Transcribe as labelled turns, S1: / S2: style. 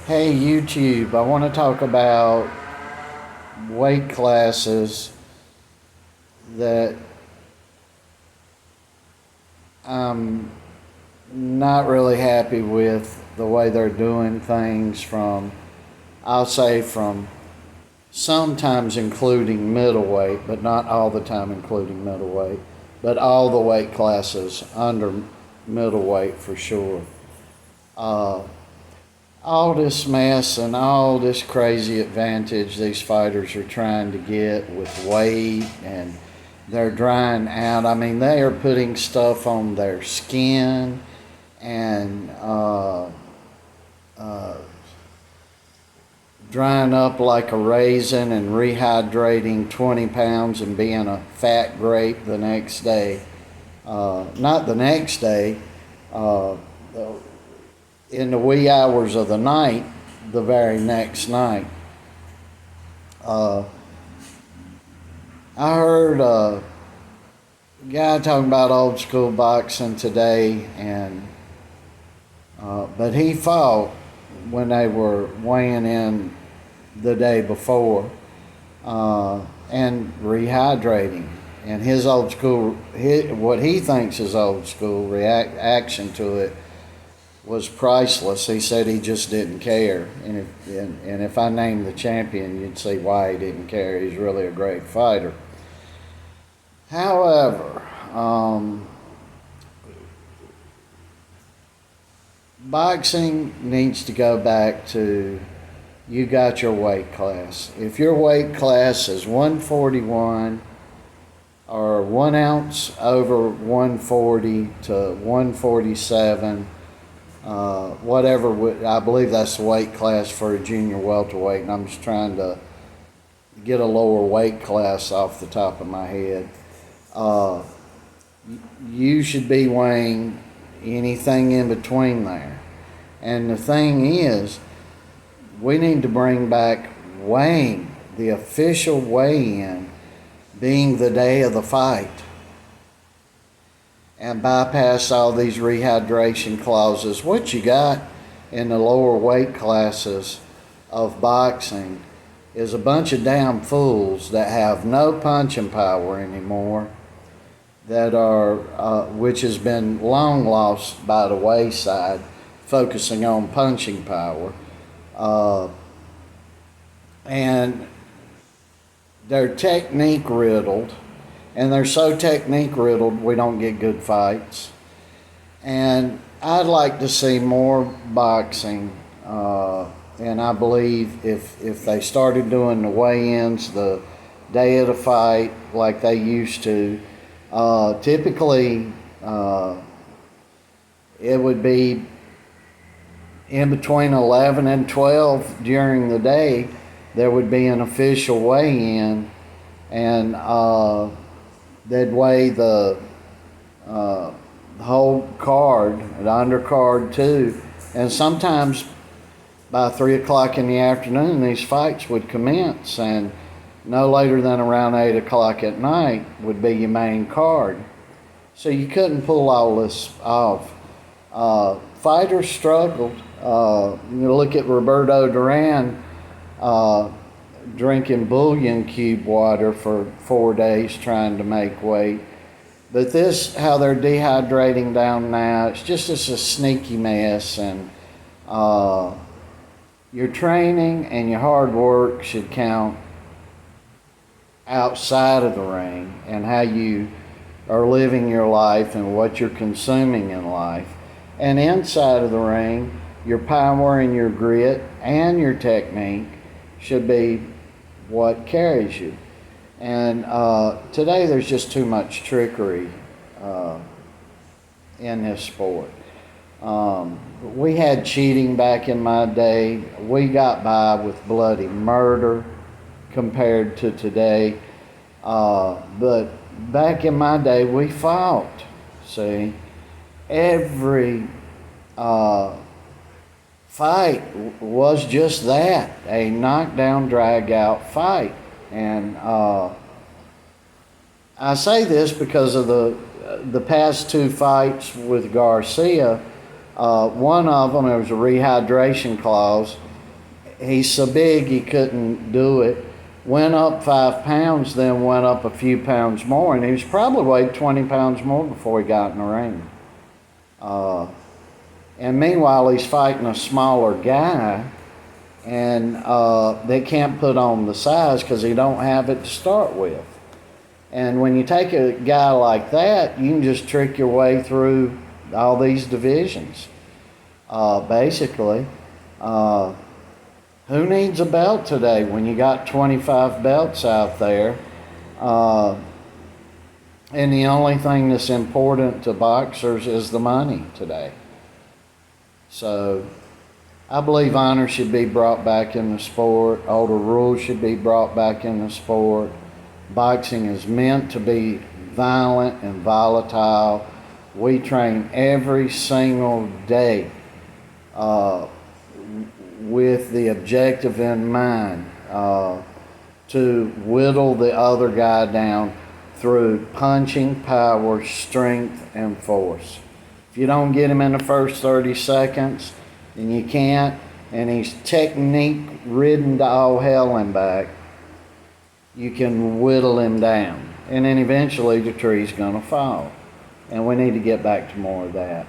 S1: Hey YouTube, I want to talk about weight classes that I'm not really happy with the way they're doing things I'll say from sometimes including middleweight, but not all the time including middleweight, but all the weight classes under middleweight for sure. Uh, all this mess and all this crazy advantage these fighters are trying to get with weight, and they're drying out. I mean, they are putting stuff on their skin and uh, drying up like a raisin and rehydrating 20 pounds and being a fat grape the next day. Not the next day. Uh, in the wee hours of the night, the very next night. I heard a guy talking about old school boxing today, and but he fought when they were weighing in the day before and rehydrating. And his old school, what he thinks is old school reaction to it was priceless. He said he just didn't care, and if I named the champion, you'd see why he didn't care. He's really a great fighter. However, boxing needs to go back to, you got your weight class. If your weight class is 141 or 1 ounce over 140 to 147, whatever, I believe that's the weight class for a junior welterweight, and I'm just trying to get a lower weight class off the top of my head. You should be weighing anything in between there. And the thing is, we need to bring back weighing, the official weigh-in being the day of the fight, and bypass all these rehydration clauses. What you got in the lower weight classes of boxing is a bunch of damn fools that have no punching power anymore, that are which has been long lost by the wayside, focusing on punching power, and they're technique riddled. And they're so technique riddled, we don't get good fights. And I'd like to see more boxing. And I believe if they started doing the weigh-ins the day of the fight like they used to, typically it would be in between 11 and 12 during the day. There would be an official weigh-in, and they'd weigh the whole card, the undercard too. And sometimes by 3 o'clock in the afternoon, these fights would commence, and no later than around 8 o'clock at night would be your main card. So you couldn't pull all this off. Fighters struggled. You look at Roberto Duran, drinking bouillon cube water for 4 days trying to make weight. But this, how they're dehydrating down now, it's just a sneaky mess. And your training and your hard work should count outside of the ring, and how you are living your life and what you're consuming in life. And inside of the ring, your power and your grit and your technique should be what carries you. And today there's just too much trickery in this sport. We had cheating back in my day. We got by with bloody murder compared to today. But back in my day, we fought. See, every fight was just that, a knockdown, drag out fight. And I say this because of the past 2 fights with Garcia. One of them, there was a rehydration clause, he's so big he couldn't do it. Went up 5 pounds, then went up a few pounds more, and he was probably weighed 20 pounds more before he got in the ring. And meanwhile, he's fighting a smaller guy, and they can't put on the size because he don't have it to start with. And when you take a guy like that, you can just trick your way through all these divisions. Basically, who needs a belt today when you got 25 belts out there? And the only thing that's important to boxers is the money today. So I believe honor should be brought back in the sport. Older rules should be brought back in the sport. Boxing is meant to be violent and volatile. We train every single day with the objective in mind to whittle the other guy down through punching, power, strength, and force. If you don't get him in the first 30 seconds, then you can't, and he's technique ridden to all hell and back, you can whittle him down. And then eventually the tree's gonna fall. And we need to get back to more of that.